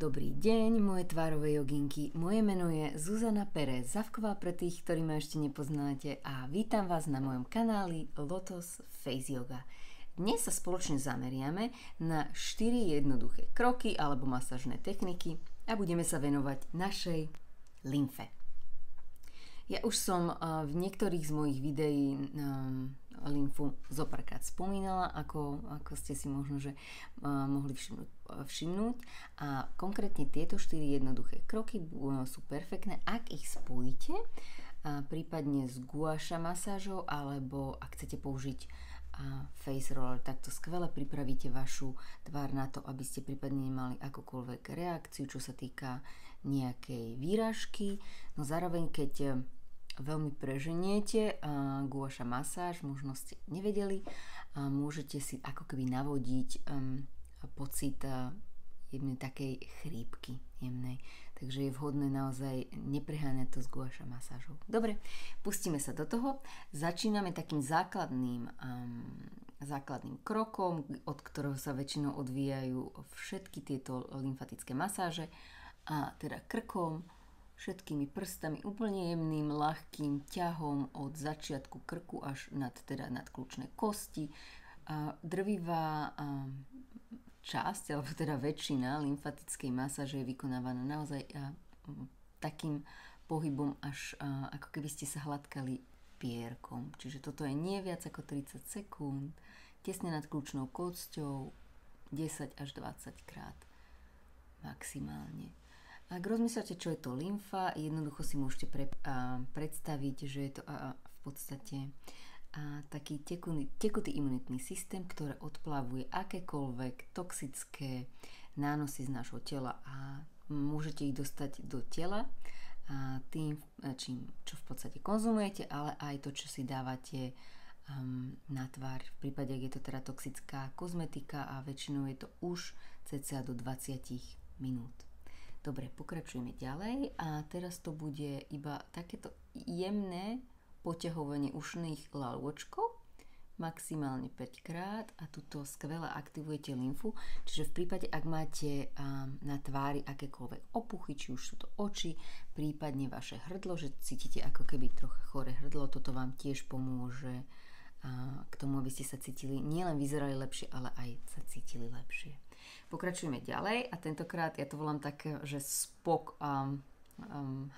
Dobrý deň, moje tvárové joginky. Moje meno je Zuzana Perez Zavková pre tých, ktorí ma ešte nepoznáte a vítam vás na mojom kanáli Lotos Face Yoga. Dnes sa spoločne zameriame na 4 jednoduché kroky alebo masážne techniky a budeme sa venovať našej lymfe. Ja už som v niektorých z mojich videí lymfu zopárkrát spomínala, ako ste si možno že mohli všimnúť. A konkrétne tieto 4 jednoduché kroky sú perfektné, ak ich spojíte, prípadne s guaša masážou, alebo ak chcete použiť face roller, tak to skvele pripravíte vašu tvár na to, aby ste prípadne nemali akúkoľvek reakciu, čo sa týka nejakej výražky. No zároveň, keď veľmi preženiete guaša masáž, možno ste nevedeli, môžete si ako keby navodiť pocit jemnej takej chrípky jemnej. Takže je vhodné naozaj nepreháňať to s guaša masážou. Dobre, pustíme sa do toho. Začíname takým základným krokom, od ktorého sa väčšinou odvíjajú všetky tieto lymfatické masáže, a teda krkom, všetkými prstami, úplne jemným, ľahkým ťahom od začiatku krku až nad kľúčne kosti. Drvivá časť, alebo teda väčšina lymfatickej masáže je vykonávaná naozaj takým pohybom, až ako keby ste sa hladkali pierkom. Čiže toto je nie viac ako 30 sekúnd, tesne nad kľúčnou kosťou, 10 až 20 krát maximálne. Ak rozmýšľate, čo je to lymfa, jednoducho si môžete predstaviť, že je to v podstate taký tekutý imunitný systém, ktorý odplavuje akékoľvek toxické nánosy z nášho tela a môžete ich dostať do tela tým, čo v podstate konzumujete, ale aj to, čo si dávate na tvár. V prípade, ak je to teda toxická kozmetika, a väčšinou je to už cca do 20 minút. Dobre, pokračujeme ďalej a teraz to bude iba takéto jemné poťahovanie ušných lalôčkov, maximálne 5 krát, a tuto skvele aktivujete lymfu. Čiže v prípade, ak máte na tvári akékoľvek opuchy, či už sú to oči, prípadne vaše hrdlo, že cítite ako keby trocha choré hrdlo, toto vám tiež pomôže k tomu, aby ste sa cítili, nielen vyzerali lepšie, ale aj sa cítili lepšie. Pokračujeme ďalej a tentokrát ja to volám tak, že spok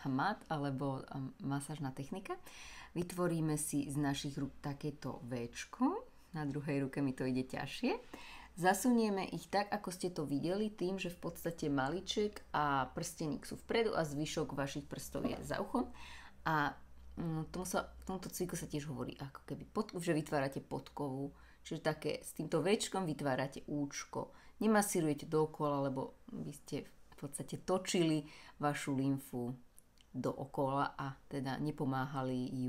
hmat alebo masážna technika. Vytvoríme si z našich rúk takéto véčko, na druhej ruke mi to ide ťažšie. Zasunieme ich tak, ako ste to videli, tým, že v podstate maliček a prsteník sú vpredu a zvyšok vašich prstov je za uchom. A v tomto cviku sa tiež hovorí, ako keby že vytvárate podkovu, čiže také s týmto véčkom vytvárate účko. Nemasírujete dookola, lebo by ste v podstate točili vašu lymfu dookola a teda nepomáhali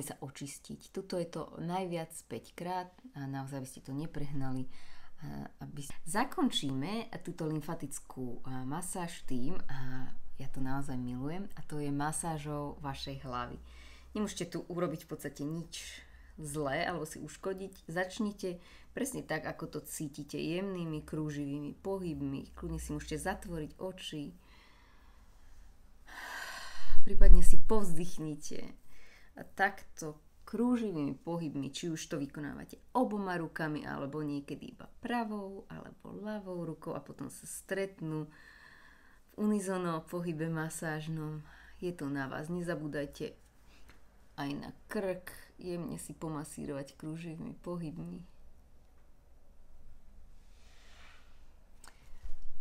sa očistiť. Tuto je to najviac 5 krát a naozaj by ste to neprehnali. Zakončíme túto lymfatickú masáž tým, a ja to naozaj milujem, a to je masážou vašej hlavy. Nemôžete tu urobiť v podstate nič zlé alebo si uškodiť. Začnite presne tak, ako to cítite, jemnými krúživými pohybmi. Kľudne si môžete zatvoriť oči, prípadne si povzdychnite a takto krúživými pohybmi, či už to vykonávate oboma rukami alebo niekedy iba pravou alebo ľavou rukou a potom sa stretnú v unizono pohybe masážnom. Je to na vás, nezabúdajte aj na krk, jemne si pomasírovať krúživými pohybmi.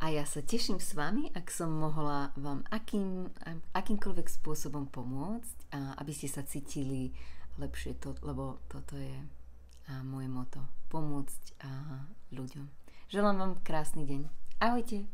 A ja sa teším s vami, ak som mohla vám akýmkoľvek spôsobom pomôcť, aby ste sa cítili lepšie, lebo toto je moje motto. Pomôcť ľuďom. Želám vám krásny deň. Ahojte.